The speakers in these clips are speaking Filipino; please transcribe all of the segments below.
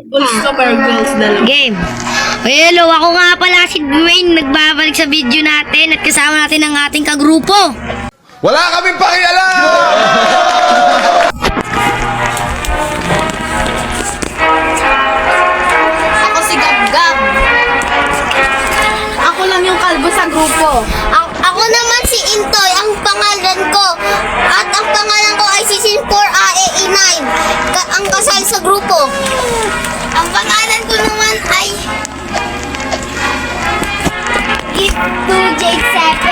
All super girls dalawa. Game. Hello, ako nga pala si Dwayne. Nagbabalik sa video natin at kasama natin ang ating kagrupo. Wala kaming pakialam! Ako si Gab-Gab. Ako lang yung kalbo sa grupo. Ako naman si Intoy, ang pangalan ko. At ang pangalan ko ay Season 4 AE9. Ang kasal sa grupo. Ang pangalan ko naman ay Gift2J7.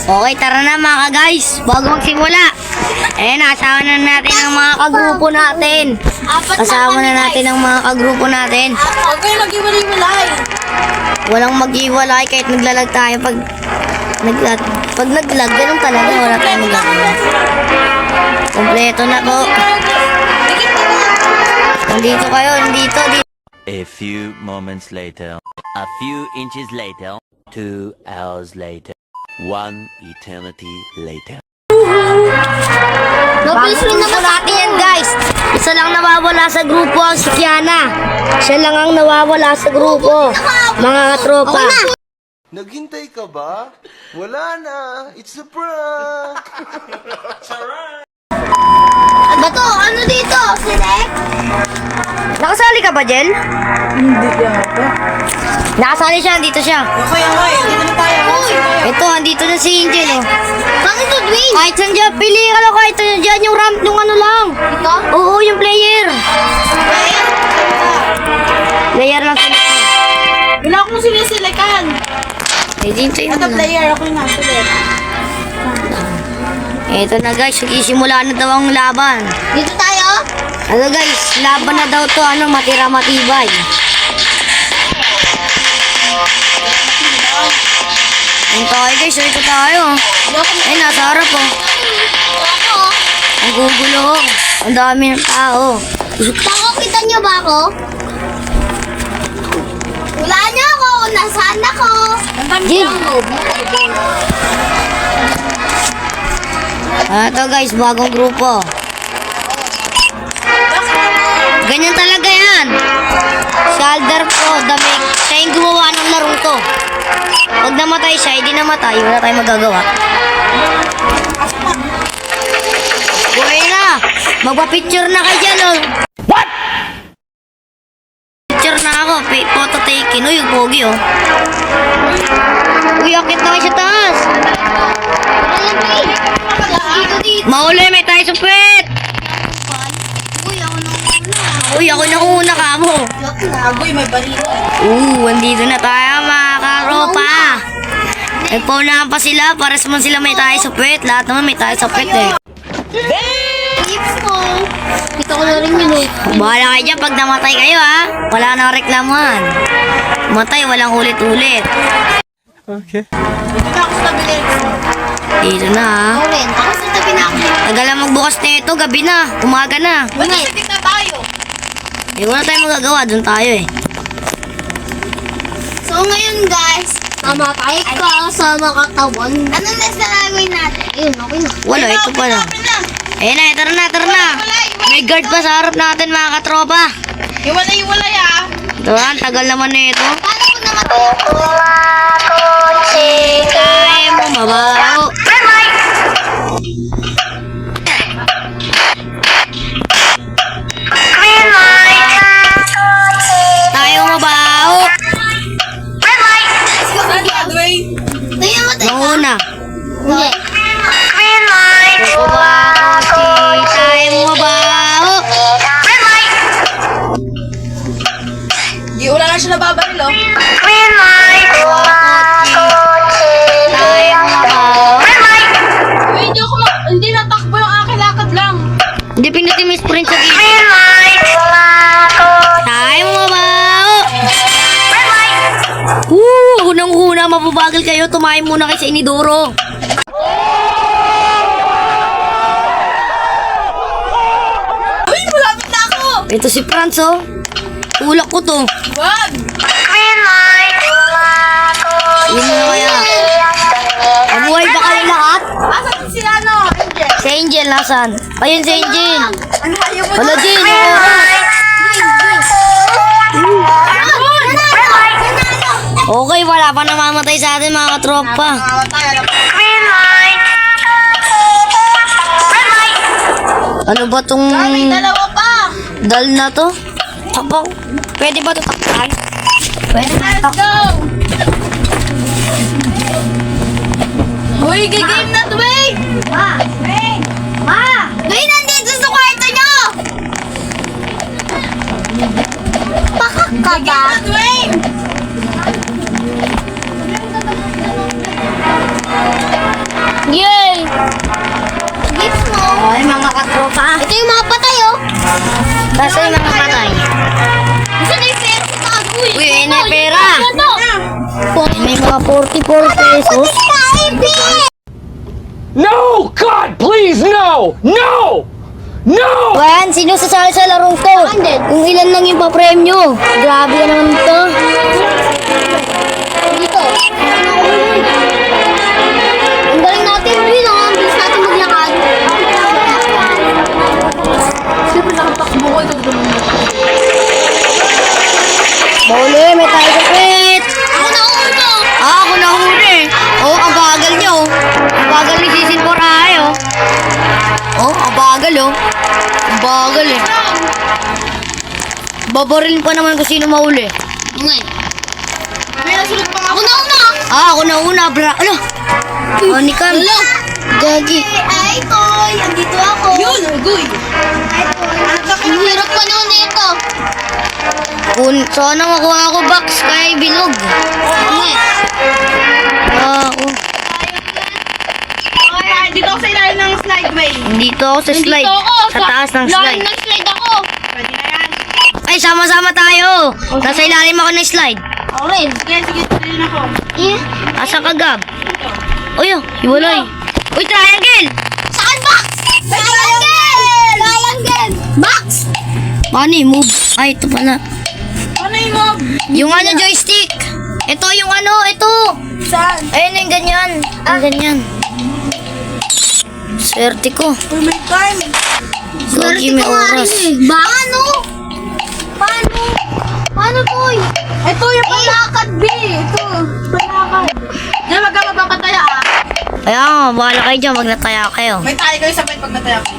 Okay, tara na mga guys. Bago magsimula. Kasama na natin ang mga kagrupo natin. Kasama na natin ang mga kagrupo natin. Huwag kayo mag-iwalay-walay. Walang mag-iwalay kahit naglalag tayo pag naglag, ganun talaga, wala tayong magagawa. Kompleto na po. Nandito kayo, nandito. A few moments later, a few inches later, 2 hours later, 1 eternity later. Mabilis rin naman natin yan guys. Isa lang nawawala sa grupo ang si Kiana. Siya lang ang nawawala sa grupo. Mga katropa. Naghintay ka ba? Wala na. It's a prank. Bato, ano dito? Select? Nakasali ka ba, Jel? Hindi yata. Nakasali siya, andito siya. Okay, dito na tayo. Ito, andito na si Angel, oh. Bakit ito, Dwayne? Kahit saan dyan, pili ka lang kahit saan dyan, yung ramp nung ano lang. Ito? Oo, yung player. Player lang sila. Wala akong sinisilakan. Dito yun Ito na. player, ako yung nasulit. Ito na guys, nagsisimula na daw ang laban. Dito tayo? Ano guys, laban na daw to, matira matibay. Ayun tayo guys, ito tayo. Ay, nasa harap oh. Ako. Ang gugulo oh. Ang dami ng tao. Tako, kita niyo ba ako? Wala niyo ako. Nasaan ako? Jim. Ito guys, bagong grupo. Ganyan talaga yan. Shoulder Pro, damit. Siya yung gumawa ng larong to. Pag namatay siya, hindi namatay. Wala tayong magagawa. Buhay na. Magpa-picture na kayo dyan, oh. What? Picture na ako. Photo taking. Uy, yung pogi, oh. Uy, akit na kayo sa taas. Mauli, may tayo sa pwet. Uy, ako nakuuna ka mo. Agoy, may barilo. Andito na tayo mga karopa. Nagpaunahan pa sila, pares man sila may tayo sa pwet. Lahat naman may tayo sa pwet eh. Tips mo. Kita ko na rin yun eh. Bahala kayo dyan pag namatay kayo ha. Wala nang reklaman. Matay, walang ulit-ulit. Okay. Dito na ako sa tabi nito. Dito na ha. Ako rin. Ako sa tabi na ako. Tagal na magbukas na ito, gabi na. Umaga na. Ba't nasitik na tayo? Hindi wala tayong magagawa, dun tayo eh. So ngayon guys, mamatay ka sa makatawan. Ano next na gagawin natin? Ayun, okay na. Wala, ito pa lang. Ayun na, tara na, tara na. May guard pa sa harap natin mga katropa. Iwalay ah. Ito ang tagal naman na ito. Paano ko namatay? Kaya mo mabaho. Tayo mabaho. Saan ka, Dwayne? Tayo namatay ka? Mauna. Hindi. Tayo mabaho. Di, wala na siya nababaril, oh. Tayo mabaho. Uy, hindi natakbo yung aking lakad lang. Hindi pinutin mo yung sprint sa gilid. Tayo mabaho. Unang-una, mababagal kayo. Tumayo muna kayo sa inidoro. Uy, malapit na ako. Ito si Franz, oh. Ulak ko to. Wag. Yun na kaya. Mabuhay ba kayo lahat? Asan sila, no? Angel. Si Angel, nasan? Ayun si Angel. Ano kayo mo? Wala, Jin. Oo. pa namamatay sa atin mga katropa. Ano ba tong May dalawa pa. dal na to? Takbo. Pwede ba ito takpan? Pwede ba Let's go. Uy, gigame na, Dwayne. Dwayne, nandito sa kwarto nyo! Pakak ka ba? Na, Dwayne. Yay! Gifts mo. Ay, mga katropa. Ito yung mga patay, oh. Kasi yung mga patay. Gusto na yung pera ko pa. Uy, ayun na yung pera. Ano? May mga 44 pesos. No! God, please, no! No! No! Ayan, sino sasali sa larong to? Kung ilan lang yung papremyo. Grabe ka naman to. Dito. Ang galing natin, Dwayne, oh. Ang bilis natin maglakad. Siyempre nakatakbo ko ito. Bawli, may tayo sa quit. Ako na uno. Ako nahuli. Oh, ang bagal niyo. Ang bagal ni Sisin Poray, oh. Oh, ang bagal, oh. Ang bagal, eh. Babarilin pa naman kung sino mahuli. Okay. May nasunod pa nga. Ako na una. Ako na una, bra. Alo. Oh, ni Carl. Gagi. Ay, Toy. Andito ako. Yun, guy. Ang hirap pa naman nito. Sana makuha ako box kay Bilog. Okay. Ako. Alright, dito ako sa ilalim ng slide, Dwayne. Dito ako sa slide. Dito ako. Sa taas ng lalim slide. ng slide ako. Pwede na yan. Ay, sama-sama tayo. Nasa ilalim ako ng slide. Ako rin. Sige, sige, tuloy na ako. Eh, Asa ka, Gab? Uy, oh, hiwalay. Uy, triangle! saan box? Triangle! Triangle! Box! Paano yung move? Ay, ito pala. Ano yung mob? Yung ano, joystick. Ito yung ano, ito. Saan? Ayun yung ganyan. Ang ganyan. Swerte ko. Uy, may time. Gagi, may oras. Paano? Paano? Paano, Toy? Ito yung palakad, B. Ito, palakad. Diyan, magkakapataya, ah. Kaya nga, bahala kayo dyan. Wag nataya kayo. May tayo kayo sabay pag nataya ko.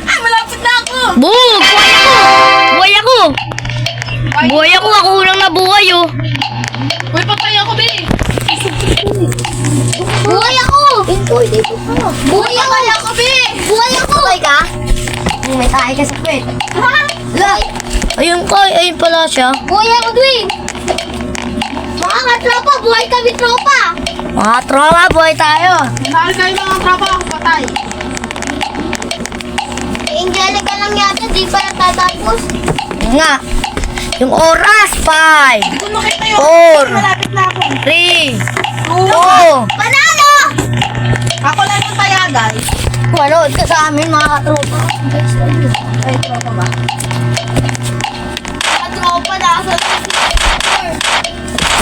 Ay, malapit na ako. Bug! Buhay ako! Buhay ako! Buhay ako! Ako unang nabuhay, oh. Uy, patay ako, B. Buhay ako! Buhay ako! Patay ako, B. Buhay ako! Buhay ka? May tayo ka sa kwet. Buhay! Ayun ka, ayun pala siya. Buhay ako, Dwayne! Mga katropa, buhay kami tropa! Mga tropa, buhay tayo. Mahal kayo mga tropa, ako patay. Angelica lang yata, di pa natatapos. Yun nga. Yung oras, 5, Hindi ko makita yun. 4, Malapit na ako. 3, 2. Panalo! Ako lang yung taya, guys. Manood ka sa amin, mga katropa. Ay, tropa ba? Katropa na sa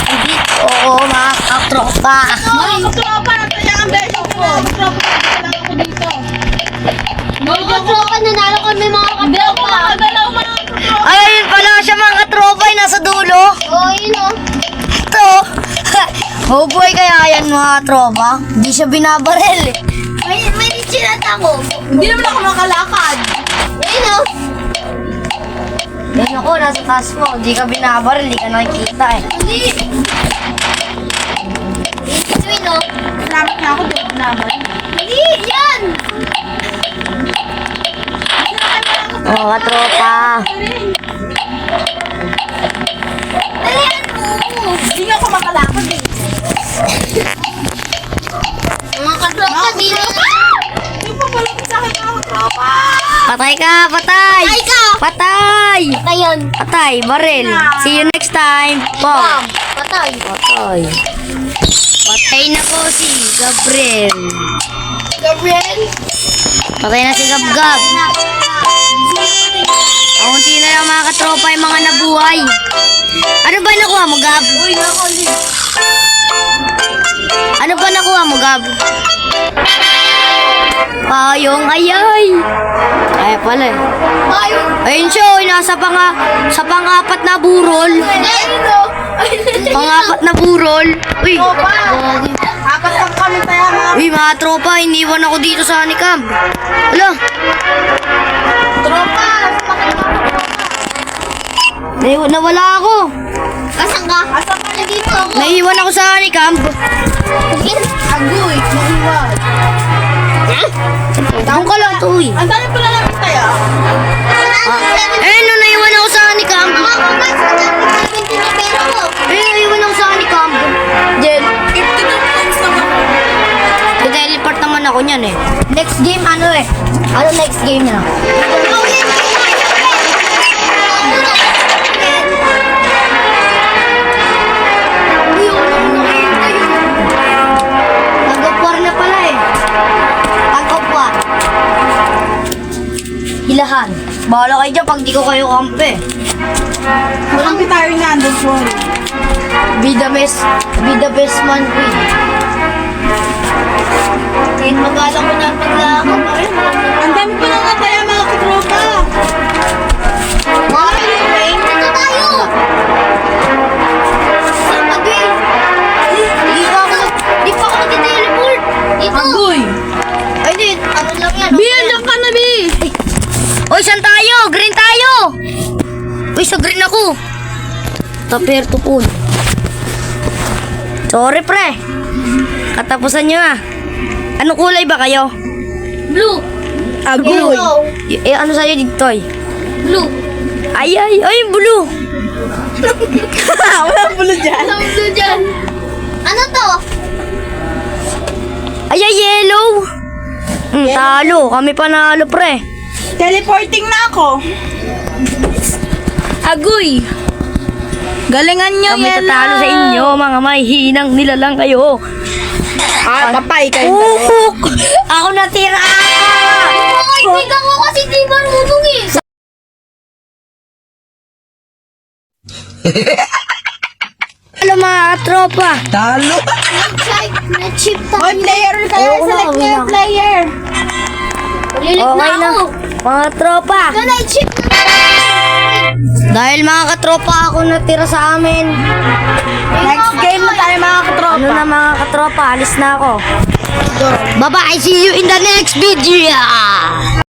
Hindi. Oo, mga katropa. Mga tropa, nataya ang beso ko. Tropa, lang ako dito. Mga katropa, nanalo kami mga Hindi ako katropa. makagalaw, mga tropa. Ay, ayun pala siya, mga katropa. Ay, nasa dulo. Oo, yun o. Ito. Oh boy, kaya yan, mga tropa. Hindi siya binabarel, eh. May chinat ako. Hindi naman ako makalakad. Ayun o. Yan ako, nasa taas mo. Hindi ka binabarel, hindi ka nakikita, eh. Hindi. Yun o. Malapit na ako, di ako naman. Hindi, yan. Mga katropa. Dalihan mo. Hindi nga ako makalakad, eh. Mga katropa, di na. Hindi pa malapit sa akin, mga tropa. Patay ka, patay! Patay ka! Patay! Ayun. Patay, baril. See you next time. Bam. Bam. Patay. Patay. Patay na po si Gabriel. Gabriel. Patay na si Gab-Gab. Ang unti na lang mga katropa yung mga nabuhay. Ano ba nakuha mo, Gab? Uy, nakakulit. Ano ba nakuha mo, Gab? Payong ayay. Ay pala eh. Ayun. Ayun siya, oh, nasa sa pang-apat na burol. Ayun o. Pang-apat na burol. Uy, Apat lang kami tayo mga uy mga tropa, iniwan ako dito sa Anicam. Wala, tropa. nawala ako. Asan ka? Asan ka na dito? Naiwan ako sa Anicam. Agoy, maiwan. Doon ka lang to, uy. Ang dami pala namin tayo. Eh, no, naiwan ako sa Anicam. Naiwan ako sa Anicam. Jen, 52 points naman. teleport naman ako niyan eh. Next game, ano eh? Ano next game na? Tag-of-war na pala eh. Tag-of-war. Hilahan. Bahala kayo dyan pag di ko kayo kampe. Walang tayo na, don't worry. Be the best man queen. Kahit magalang ko na ang paglakad, ay, Ang dami pala nga tayo mga katropa. Dito tayo! Saan ka, Gwen? Di pa ako nag-teleport. Dito! Agoy. Ay, di. Ano lang yan? Bi, andiyan ka na, Bi. Uy, saan tayo? Green tayo! Uy, sa green ako. Tapir to pool. Sorry, pre. Katapusan nyo na. Anong kulay ba kayo? Blue! Agoy. Ano sa'yo dito, eh? Blue! Ay, blue. Walang bulo dyan. Ang blue dyan! Ano to? Ay, yellow. Talo. Kami panalo, pre. Teleporting na ako. Agoy. Galingan nyo Kami yan. tatalo sa inyo, mga mahihinang nilalang kayo. Patay kayo. Uhuk! Ako natira! Kaibigan ko kasi di marunong eh! Alam mga tropa. Talo. Na-chip tayo! Hoy, player kayo. Oo nga, Select uwi na na yung ako. player. Lilit Okay na na. ako! Mga tropa. Na-chip na! Dahil mga katropa ako natira sa amin. Next game na tayo mga katropa. Ano na mga katropa, alis na ako. Bye-bye, see you in the next video.